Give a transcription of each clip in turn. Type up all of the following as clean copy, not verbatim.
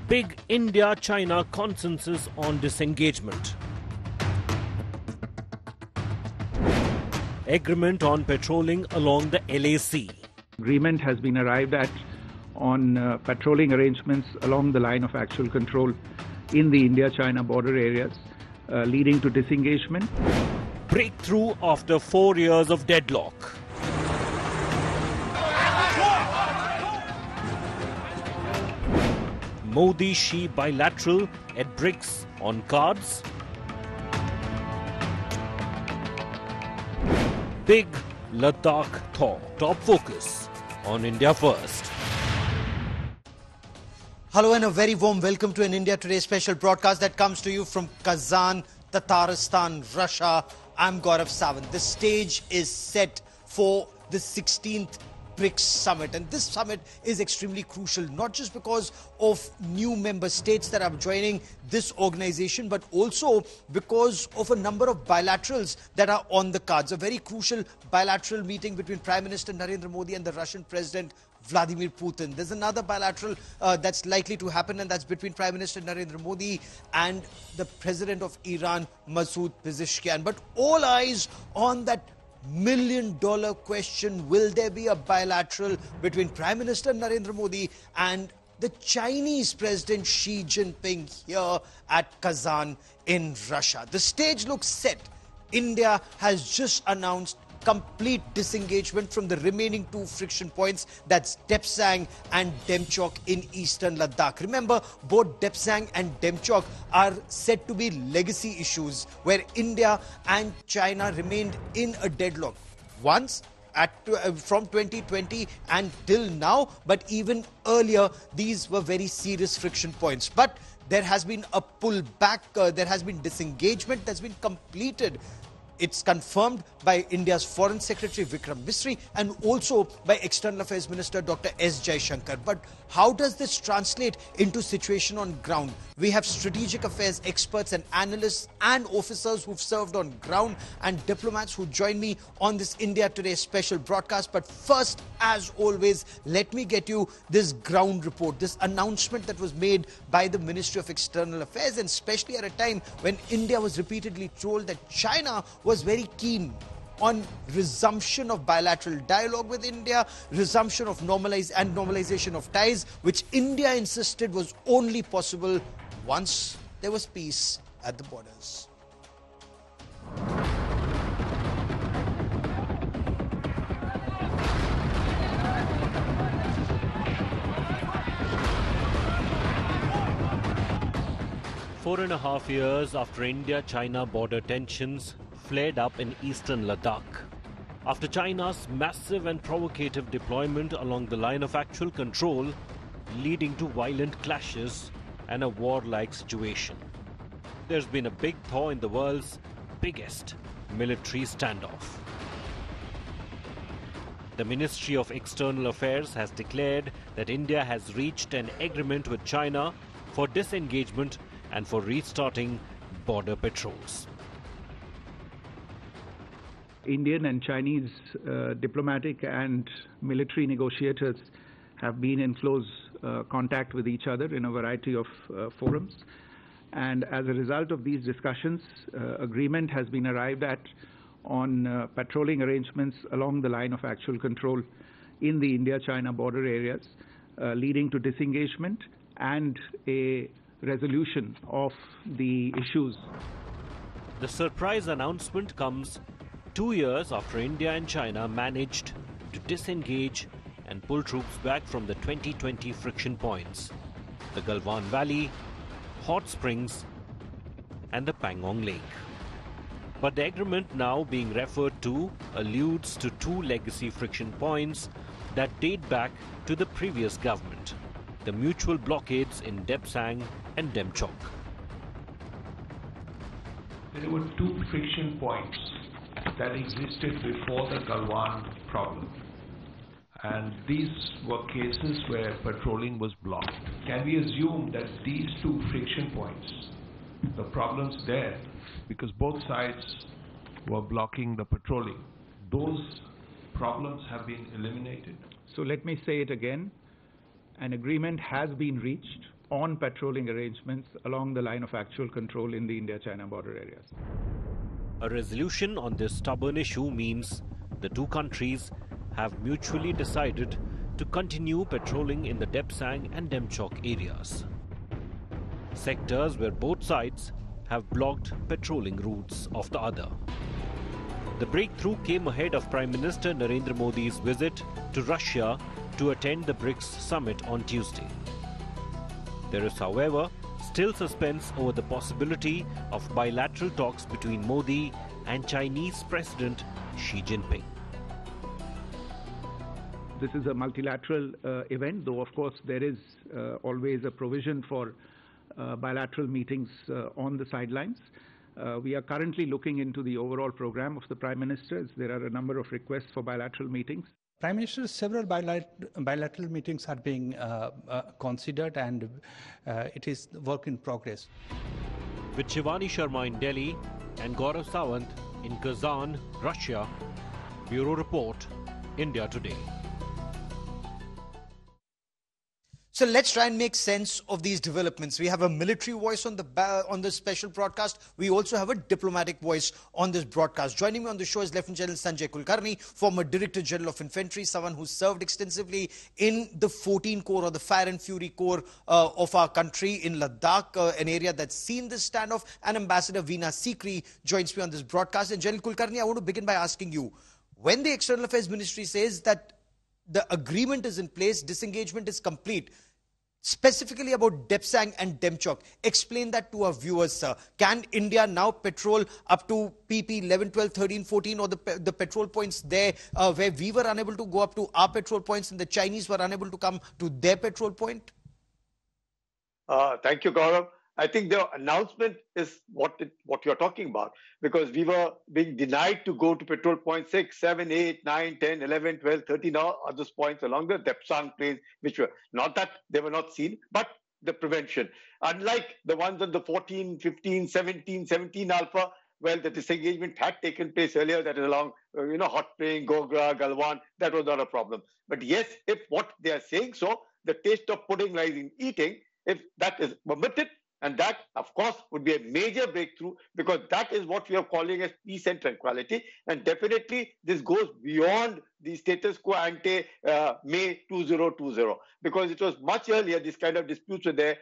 Big India-China consensus on disengagement. Agreement on patrolling along the LAC. Agreement has been arrived at on patrolling arrangements along the line of actual control in the India-China border areas, leading to disengagement. Breakthrough after 4 years of deadlock. Modi-Xi bilateral at BRICS on cards. Big Ladakh thaw. Top focus on India first. Hello and a very warm welcome to an India Today special broadcast that comes to you from Kazan, Tatarstan, Russia. I'm Gaurav Sawant. The stage is set for the 16th BRICS summit, and this summit is extremely crucial, not just because of new member states that are joining this organization, but also because of a number of bilaterals that are on the cards. A very crucial bilateral meeting between Prime Minister Narendra Modi and the Russian President Vladimir Putin. There's another bilateral that's likely to happen, and that's between Prime Minister Narendra Modi and the President of Iran, Masoud Pezeshkian. But all eyes on that million-dollar question: will there be a bilateral between Prime Minister Narendra Modi and the Chinese President Xi Jinping here at Kazan in Russia? The stage looks set. India has just announced complete disengagement from the remaining two friction points, that's Depsang and Demchok in eastern Ladakh. Remember, both Depsang and Demchok are said to be legacy issues where India and China remained in a deadlock once from 2020 and till now, but even earlier these were very serious friction points. But there has been a pullback, there has been disengagement that's been completed. It's confirmed by India's Foreign Secretary Vikram Misri and also by External Affairs Minister Dr. S. Jaishankar. But how does this translate into situation on ground? We have strategic affairs experts and analysts and officers who've served on ground and diplomats who join me on this India Today special broadcast. But first, as always, let me get you this ground report, this announcement that was made by the Ministry of External Affairs, and especially at a time when India was repeatedly told that China was very keen on resumption of bilateral dialogue with India, resumption of normalization of ties, which India insisted was only possible once there was peace at the borders. Four and a half years after India-China border tensions flared up in eastern Ladakh, after China's massive and provocative deployment along the line of actual control, leading to violent clashes and a war-like situation, there's been a big thaw in the world's biggest military standoff. The Ministry of External Affairs has declared that India has reached an agreement with China for disengagement and for restarting border patrols. Indian and Chinese diplomatic and military negotiators have been in close contact with each other in a variety of forums. And as a result of these discussions, agreement has been arrived at on patrolling arrangements along the line of actual control in the India-China border areas, leading to disengagement and a resolution of the issues. The surprise announcement comes 2 years after India and China managed to disengage and pull troops back from the 2020 friction points, the Galwan Valley, Hot Springs and the Pangong Lake. But the agreement now being referred to alludes to two legacy friction points that date back to the previous government, the mutual blockades in Depsang and Demchok. There were two friction points that existed before the Galwan problem, and these were cases where patrolling was blocked. Can we assume that these two friction points, the problems there, because both sides were blocking the patrolling, those problems have been eliminated? So let me say it again. An agreement has been reached on patrolling arrangements along the line of actual control in the India-China border areas. A resolution on this stubborn issue means the two countries have mutually decided to continue patrolling in the Depsang and Demchok areas, sectors where both sides have blocked patrolling routes of the other. The breakthrough came ahead of Prime Minister Narendra Modi's visit to Russia to attend the BRICS summit on Tuesday. There is, however, still suspense over the possibility of bilateral talks between Modi and Chinese President Xi Jinping. This is a multilateral event, though of course there is always a provision for bilateral meetings on the sidelines. We are currently looking into the overall program of the Prime Minister. There are a number of requests for bilateral meetings. Prime Minister, several bilateral meetings are being considered, and it is work in progress. With Shivani Sharma in Delhi and Gaurav Sawant in Kazan, Russia, Bureau Report, India Today. So let's try and make sense of these developments. We have a military voice on the special broadcast. We also have a diplomatic voice on this broadcast. Joining me on the show is Lieutenant General Sanjay Kulkarni, former Director General of Infantry, someone who served extensively in the 14 Corps or the Fire and Fury Corps of our country in Ladakh, an area that's seen this standoff. And Ambassador Veena Sikri joins me on this broadcast. And General Kulkarni, I want to begin by asking you, when the External Affairs Ministry says that the agreement is in place, disengagement is complete, specifically about Depsang and Demchok, explain that to our viewers, sir. Can India now patrol up to PP 11, 12, 13, 14 or the patrol points there where we were unable to go up to our patrol points and the Chinese were unable to come to their patrol point? Thank you, Gaurav. I think the announcement is what you're talking about, because we were being denied to go to patrol point 6, 7, 8, 9, 10, 11, 12, 13, all other points along the Depsang plains, which were not that they were not seen, but the prevention. Unlike the ones on the 14, 15, 17 alpha, well, the disengagement had taken place earlier, that is along, Hot Plain, Gogra, Galwan, that was not a problem. But yes, if what they are saying so, the taste of pudding lies in eating, if that is permitted, and that, of course, would be a major breakthrough, because that is what we are calling as peace and tranquility. And definitely, this goes beyond the status quo ante May 2020, because it was much earlier this kind of disputes were there.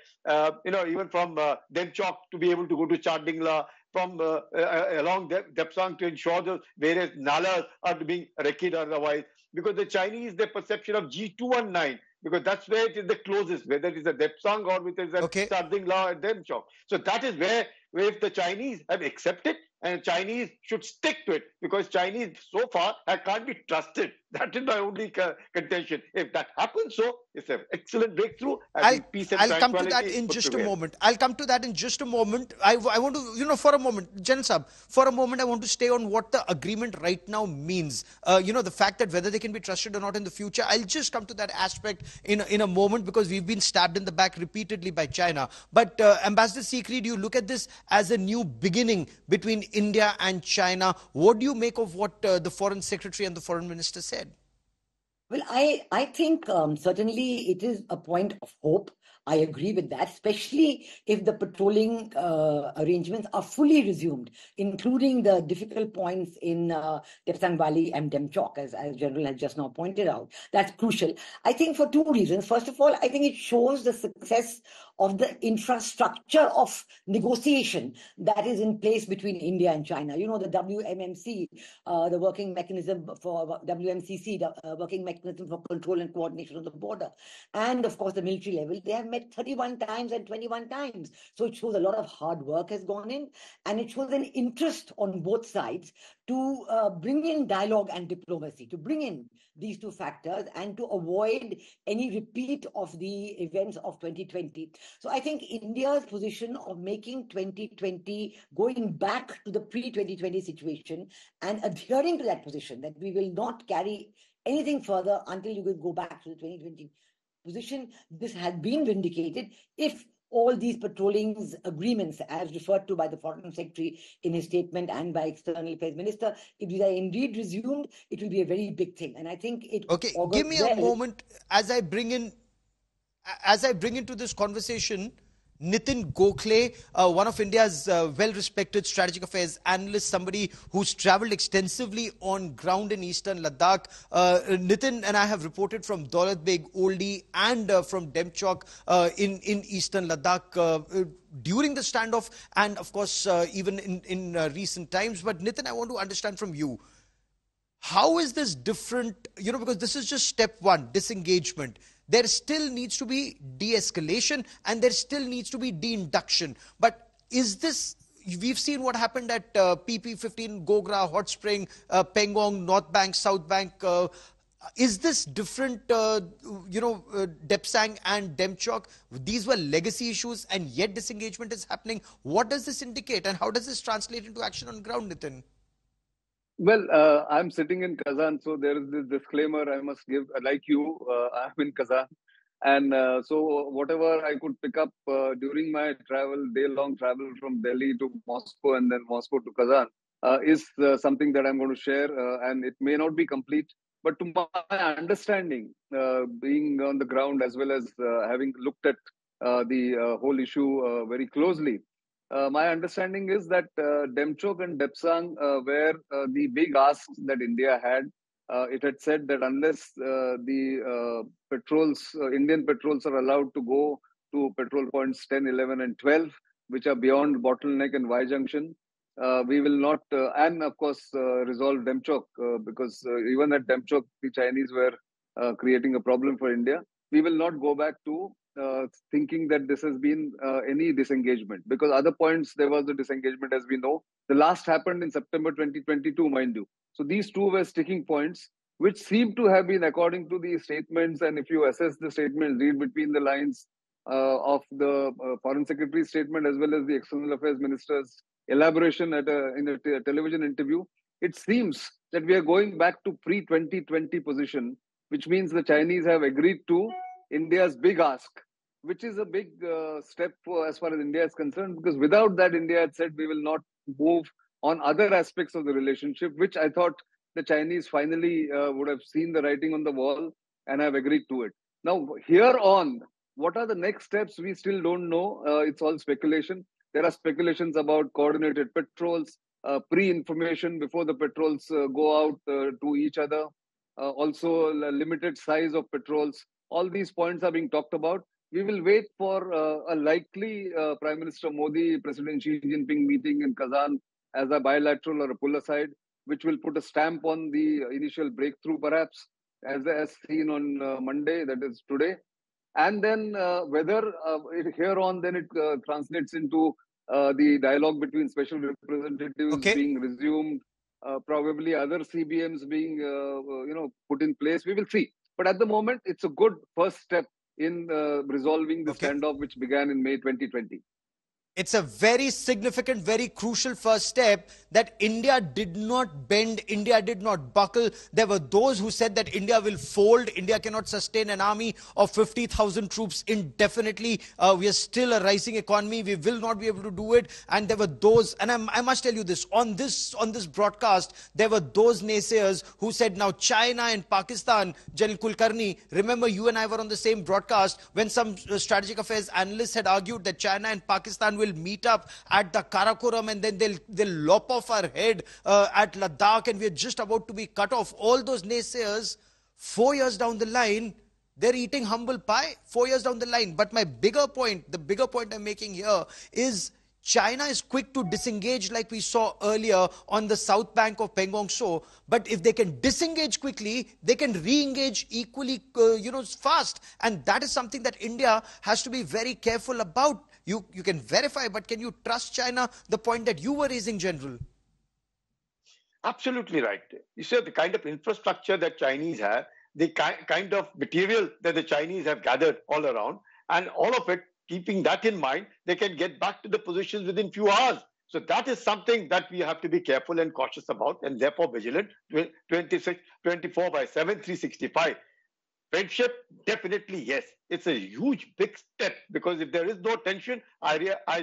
Even from Demchok to be able to go to Chardingla, from along Depsang to ensure the various nalas are being reckied otherwise. Because the Chinese, their perception of G219, because that's where it is the closest, whether it is a Depsang or it is a Chardingla and Demchok. So that is where if the Chinese have accepted, and Chinese should stick to it, because Chinese so far can't be trusted. That is my only contention. If that happens, so it's an excellent breakthrough. I'll come to that in just a moment. I'll come to that in just a moment. I want to, for a moment, General Sahab, for a moment, I want to stay on what the agreement right now means. The fact that whether they can be trusted or not in the future. I'll just come to that aspect in a moment, because we've been stabbed in the back repeatedly by China. But Ambassador Sikri, do you look at this as a new beginning between India and China? What do you make of what the Foreign Secretary and the Foreign Minister said? Well, I think certainly it is a point of hope. I agree with that, especially if the patrolling arrangements are fully resumed, including the difficult points in Depsang Valley and Demchok, as General has just now pointed out. That's crucial. I think for two reasons. First of all, I think it shows the success of the infrastructure of negotiation that is in place between India and China. The WMMC, the working mechanism for WMCC, the working mechanism for control and coordination of the border, and of course the military level, they have met 31 times and 21 times. So it shows a lot of hard work has gone in, and it shows an interest on both sides to bring in dialogue and diplomacy, to bring in these two factors and to avoid any repeat of the events of 2020. So I think India's position of making 2020, going back to the pre-2020 situation and adhering to that position, that we will not carry anything further until you will go back to the 2020 position, this has been vindicated if all these patrollings agreements, as referred to by the Foreign Secretary in his statement and by External Affairs Minister, if these are indeed resumed, it will be a very big thing. And I think it... Okay, give me a moment as I bring in as I bring into this conversation Nitin Gokhale, one of India's well-respected strategic affairs analysts, somebody who's traveled extensively on ground in eastern Ladakh. Nitin and I have reported from Daulat Beg, Oldie and from Demchok in eastern Ladakh during the standoff and of course even in recent times. But Nitin, I want to understand from you, how is this different, because this is just step one, disengagement. There still needs to be de-escalation and there still needs to be de-induction. But is this, we've seen what happened at PP15, Gogra, Hot Spring, Pengong, North Bank, South Bank. Is this different, Depsang and Demchok? These were legacy issues and yet disengagement is happening. What does this indicate and how does this translate into action on ground, Nitin? Well, I'm sitting in Kazan, so there is this disclaimer I must give. Like you, I'm in Kazan. And so whatever I could pick up during my travel, day-long travel from Delhi to Moscow and then Moscow to Kazan is something that I'm going to share. And it may not be complete, but to my understanding, being on the ground as well as having looked at the whole issue very closely, my understanding is that Demchok and Depsang were the big asks that India had. It had said that unless the Indian patrols are allowed to go to petrol points 10, 11 and 12, which are beyond Bottleneck and Y Junction, we will not, and of course, resolve Demchok because even at Demchok, the Chinese were creating a problem for India. We will not go back to thinking that this has been any disengagement, because other points there was a disengagement, as we know. The last happened in September 2022, mind you. So these two were sticking points, which seem to have been, according to the statements, and if you assess the statements, read between the lines of the Foreign Secretary's statement as well as the External Affairs Minister's elaboration in a television interview, it seems that we are going back to pre-2020 position, which means the Chinese have agreed to India's big ask, which is a big step for as far as India is concerned, because without that, India had said we will not move on other aspects of the relationship, which I thought the Chinese finally would have seen the writing on the wall and have agreed to it. Now, here on, what are the next steps? We still don't know. It's all speculation. There are speculations about coordinated patrols, pre-information before the patrols go out to each other, also limited size of patrols. All these points are being talked about. We will wait for a likely Prime Minister Modi, President Xi Jinping meeting in Kazan as a bilateral or a pull aside, which will put a stamp on the initial breakthrough, perhaps, as seen on Monday, that is today. And then whether here on, then it translates into the dialogue between special representatives being resumed, probably other CBMs being put in place. We will see. But at the moment, it's a good first step in resolving the standoff which began in May 2020. It's a very significant, very crucial first step that India did not bend, India did not buckle. There were those who said that India will fold, India cannot sustain an army of 50,000 troops indefinitely. We are still a rising economy, we will not be able to do it. And there were those, and I must tell you this, on this broadcast, there were those naysayers who said now China and Pakistan, Jalil Kulkarni, remember you and I were on the same broadcast when some strategic affairs analysts had argued that China and Pakistan will meet up at the Karakoram and then they'll lop off our head at Ladakh and we're just about to be cut off. All those naysayers, 4 years down the line, they're eating humble pie 4 years down the line. But my bigger point, the bigger point I'm making here is China is quick to disengage like we saw earlier on the south bank of Pengong Tso. But if they can disengage quickly, they can re-engage equally fast. And that is something that India has to be very careful about. You can verify, but can you trust China? The point that you were raising, General. Absolutely right. You see, the kind of infrastructure that Chinese have, the kind of material that the Chinese have gathered all around, and all of it, keeping that in mind, they can get back to the positions within few hours. So that is something that we have to be careful and cautious about, and therefore vigilant. 24/7, 365. Friendship, definitely yes. It's a huge, big step, because if there is no tension, I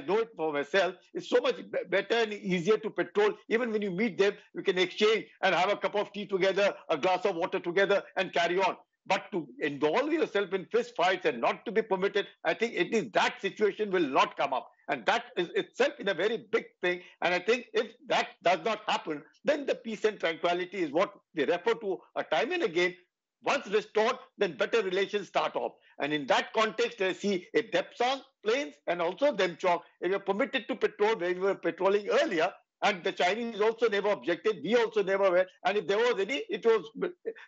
know it for myself, it's so much better and easier to patrol. Even when you meet them, you can exchange and have a cup of tea together, a glass of water together and carry on. But to involve yourself in fist fights and not to be permitted, I think it is that situation will not come up. And that is itself in a very big thing. And I think if that does not happen, then the peace and tranquility is what we refer to a time and again. Once restored, then better relations start off. And in that context, I see a Depsang plains and also Demchok. If you're permitted to patrol where we were patrolling earlier, and the Chinese also never objected, we also never were. And if there was any, it was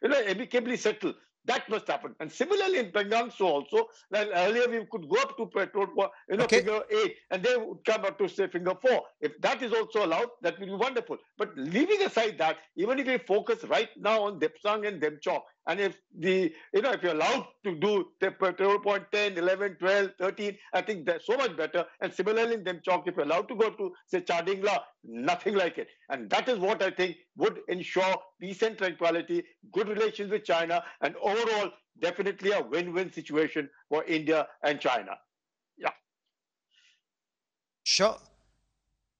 amicably settled. That must happen. And similarly in Pengang, so also, well, earlier we could go up to patrol, figure 8, and they would come up to say finger 4. If that is also allowed, that will be wonderful. But leaving aside that, even if we focus right now on Depsang and Demchok, and if if you're allowed to do the patrol point 10, 11, 12, 13, I think that's so much better. And similarly in Demchok, if you're allowed to go to say Chadingla, nothing like it. And that is what I think would ensure peace and tranquility, good relations with China, and overall definitely a win-win situation for India and China. Yeah. Sure.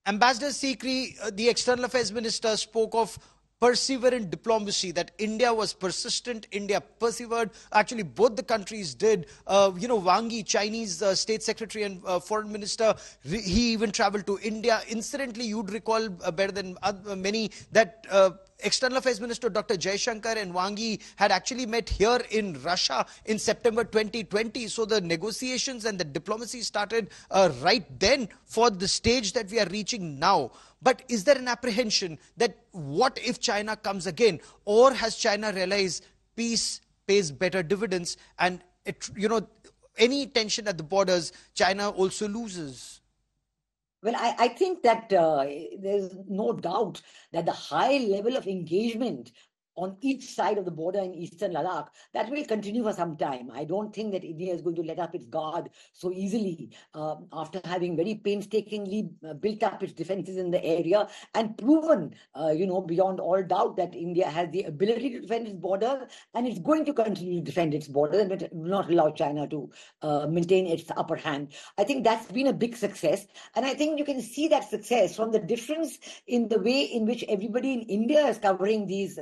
Ambassador Sikri, the External Affairs Minister, spoke of perseverant diplomacy, that India was persistent, India persevered. Actually, both the countries did. Wang Yi, Chinese State Secretary and Foreign Minister, he even traveled to India. Incidentally, you'd recall better than many that External Affairs Minister Dr. Jaishankar and Wang Yi had actually met here in Russia in September 2020. So the negotiations and the diplomacy started right then for the stage that we are reaching now. But is there an apprehension that what if China comes again? Or has China realized peace pays better dividends and, any tension at the borders, China also loses? Well, I think that there's no doubt that the high level of engagement on each side of the border in eastern Ladakh, that will continue for some time. I don't think that India is going to let up its guard so easily after having very painstakingly built up its defenses in the area and proven, beyond all doubt that India has the ability to defend its border and it's going to continue to defend its border and will not allow China to maintain its upper hand. I think that's been a big success. And I think you can see that success from the difference in the way in which everybody in India is covering this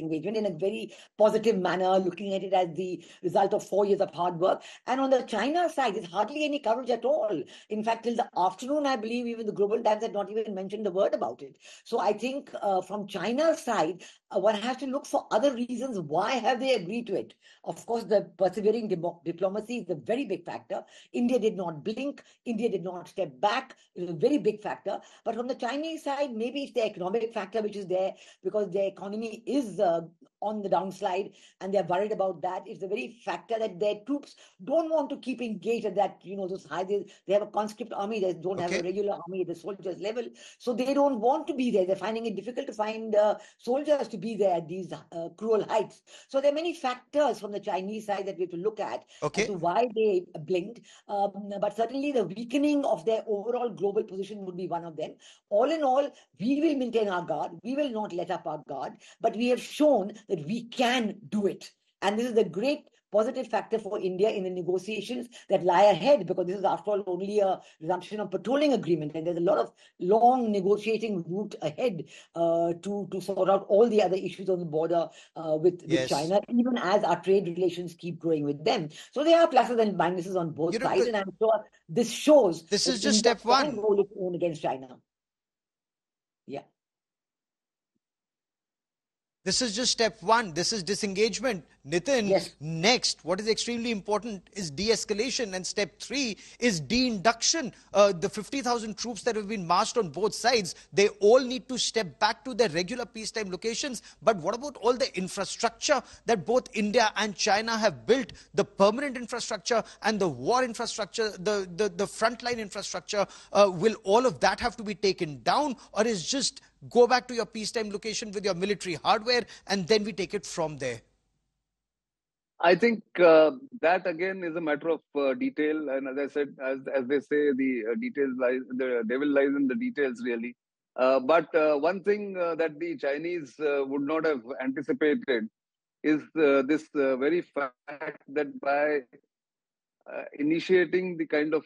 engagement in a very positive manner, looking at it as the result of 4 years of hard work. And on the China side, there's hardly any coverage at all. In fact, till the afternoon, I believe even the Global Times had not even mentioned a word about it. So I think from China's side, one has to look for other reasons. Why have they agreed to it? Of course, the persevering diplomacy is a very big factor. India did not blink. India did not step back. It was a very big factor. But from the Chinese side, maybe it's the economic factor which is there because their economy is on the downslide and they're worried about that. It's the very factor that their troops don't want to keep engaged at that, those high, they have a conscript army, they don't have a regular army at the soldiers level. So they don't want to be there. They're finding it difficult to find soldiers to be there at these cruel heights. So there are many factors from the Chinese side that we have to look at as to why they blinked. But certainly the weakening of their overall global position would be one of them. All in all, we will maintain our guard. We will not let up our guard. But we have shown that we can do it. And this is a great positive factor for India in the negotiations that lie ahead, because this is, after all, only a resumption of patrolling agreement. And there's a lot of long negotiating route ahead to sort out all the other issues on the border with China, even as our trade relations keep growing with them. So there are pluses and minuses on both sides. And I'm sure this shows this is just step one. Hold its own against China. Yeah. This is just step one. This is disengagement. Nitin, next, what is extremely important is de-escalation, and step 3 is de-induction. The 50,000 troops that have been massed on both sides, they all need to step back to their regular peacetime locations. But what about all the infrastructure that both India and China have built, the permanent infrastructure and the war infrastructure, the frontline infrastructure? Will all of that have to be taken down, or is just go back to your peacetime location with your military hardware and then we take it from there? I think that again is a matter of detail, and as I said, as they say, the details lies, the devil lies in the details, really. But one thing that the Chinese would not have anticipated is this very fact that by initiating the kind of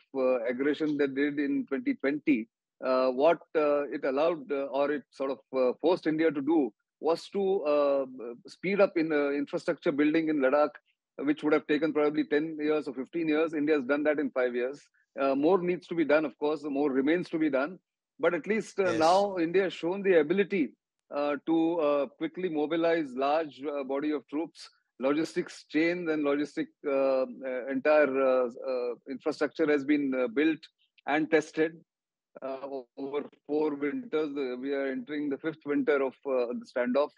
aggression that they did in 2020, what it allowed or it sort of forced India to do was to speed up in infrastructure building in Ladakh which would have taken probably 10 years or 15 years. India has done that in 5 years. More needs to be done, of course. More remains to be done. But at least now India has shown the ability to quickly mobilize large body of troops. Logistics chain and logistic entire infrastructure has been built and tested over 4 winters. We are entering the 5th winter of the standoff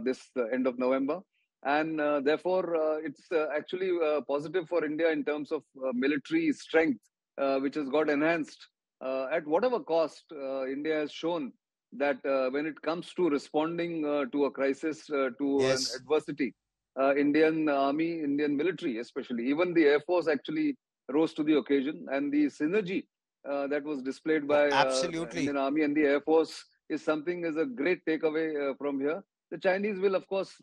this end of November. And therefore, it's actually positive for India in terms of military strength, which has got enhanced. At whatever cost, India has shown that when it comes to responding to a crisis, to an adversity, Indian Army, Indian military especially, even the Air Force actually rose to the occasion. And the synergy that was displayed by Indian Army and the Air Force is something, is a great takeaway from here. The Chinese will, of course,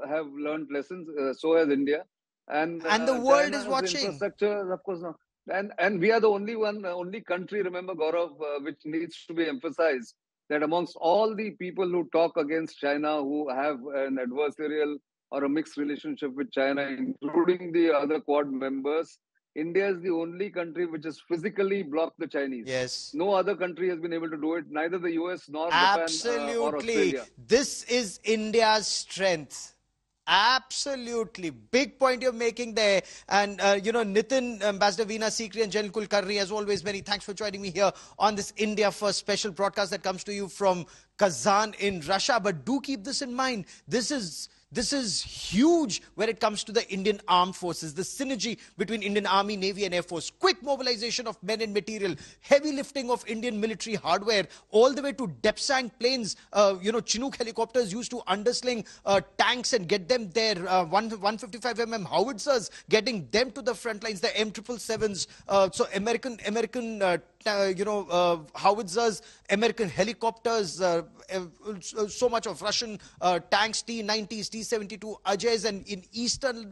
have learned lessons. So has India, and the world China is watching. Infrastructure, of course, no. And we are the only country. Remember, Gaurav, which needs to be emphasized, that amongst all the people who talk against China, who have an adversarial or a mixed relationship with China, including the other Quad members, India is the only country which has physically blocked the Chinese. Yes. No other country has been able to do it, neither the US nor Japan or Australia. This is India's strength. Absolutely. Big point you're making there. And, Nitin, Ambassador Veena Sikri and General Kulkarni, as always, many thanks for joining me here on this India First special broadcast that comes to you from Kazan in Russia. But do keep this in mind. This is huge when it comes to the Indian armed forces, the synergy between Indian Army, Navy and Air Force, quick mobilization of men and material, heavy lifting of Indian military hardware, all the way to Depsang planes, Chinook helicopters used to undersling tanks and get them there, 155mm howitzers, getting them to the front lines, the M777s, so American howitzers, American helicopters, so much of Russian tanks, T-90s, T-72, Ajays, and in eastern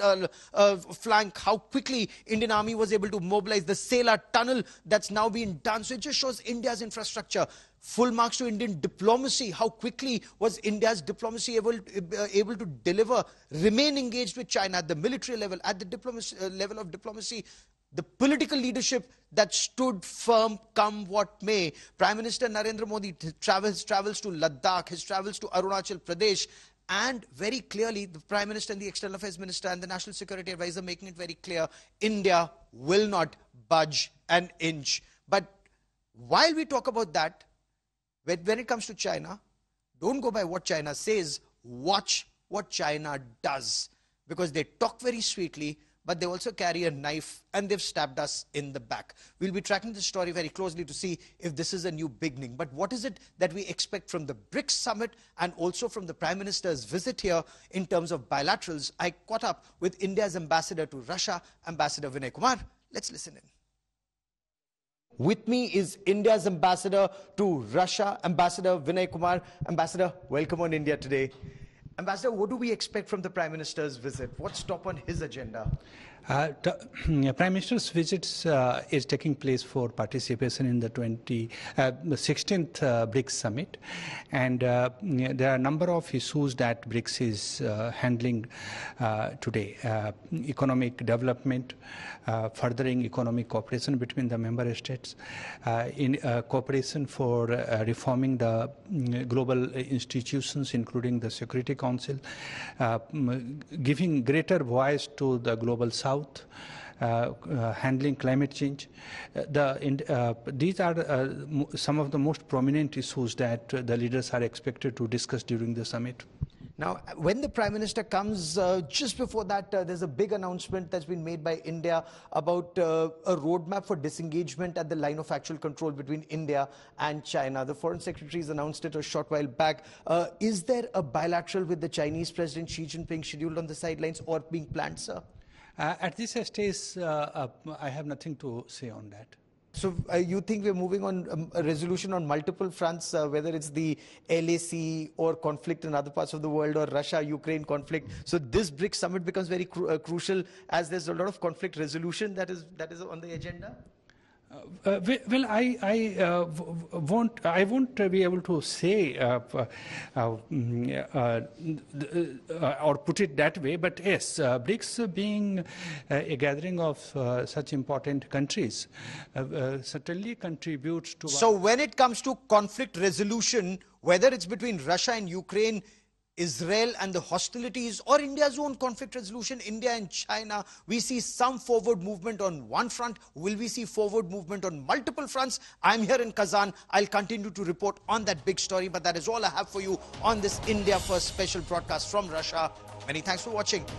flank, how quickly Indian Army was able to mobilize the Sela tunnel that's now being done. So it just shows India's infrastructure. Full marks to Indian diplomacy. How quickly was India's diplomacy able to deliver, remain engaged with China at the military level, at the diplomacy level of diplomacy. The political leadership that stood firm come what may. Prime Minister Narendra Modi travels to Ladakh, his travels to Arunachal Pradesh, and very clearly the Prime Minister and the External Affairs Minister and the National Security Advisor making it very clear, India will not budge an inch. But while we talk about that, when it comes to China, don't go by what China says, watch what China does. Because they talk very sweetly, but they also carry a knife and they've stabbed us in the back. We'll be tracking this story very closely to see if this is a new beginning. But what is it that we expect from the BRICS summit and also from the Prime Minister's visit here in terms of bilaterals? I caught up with India's ambassador to Russia, Ambassador Vinay Kumar. Let's listen in. With me is India's ambassador to Russia, Ambassador Vinay Kumar. Ambassador, welcome on India Today. Ambassador, what do we expect from the Prime Minister's visit? What's top on his agenda? The Prime Minister's visit is taking place for participation in the 16th BRICS summit. And there are a number of issues that BRICS is handling today. Economic development, furthering economic cooperation between the member states, in cooperation for reforming the global institutions, including the Security Council, giving greater voice to the global South, handling climate change. These are some of the most prominent issues that the leaders are expected to discuss during the summit. Now, when the Prime Minister comes, just before that, there's a big announcement that's been made by India about a roadmap for disengagement at the line of actual control between India and China. The Foreign Secretary has announced it a short while back. Is there a bilateral with the Chinese President Xi Jinping scheduled on the sidelines or being planned, sir? At this stage, I have nothing to say on that. So you think we're moving on a resolution on multiple fronts, whether it's the LAC or conflict in other parts of the world or Russia-Ukraine conflict. So this BRICS summit becomes very crucial as there's a lot of conflict resolution that is on the agenda? Well, I won't be able to say or put it that way, but yes, BRICS being a gathering of such important countries certainly contributes to. So when it comes to conflict resolution, whether it's between Russia and Ukraine, Israel and the hostilities, or India's own conflict resolution, India and China, we see some forward movement on one front. Will we see forward movement on multiple fronts? I'm here in Kazan. I'll continue to report on that big story, but that is all I have for you on this India First special broadcast from Russia. Many thanks for watching.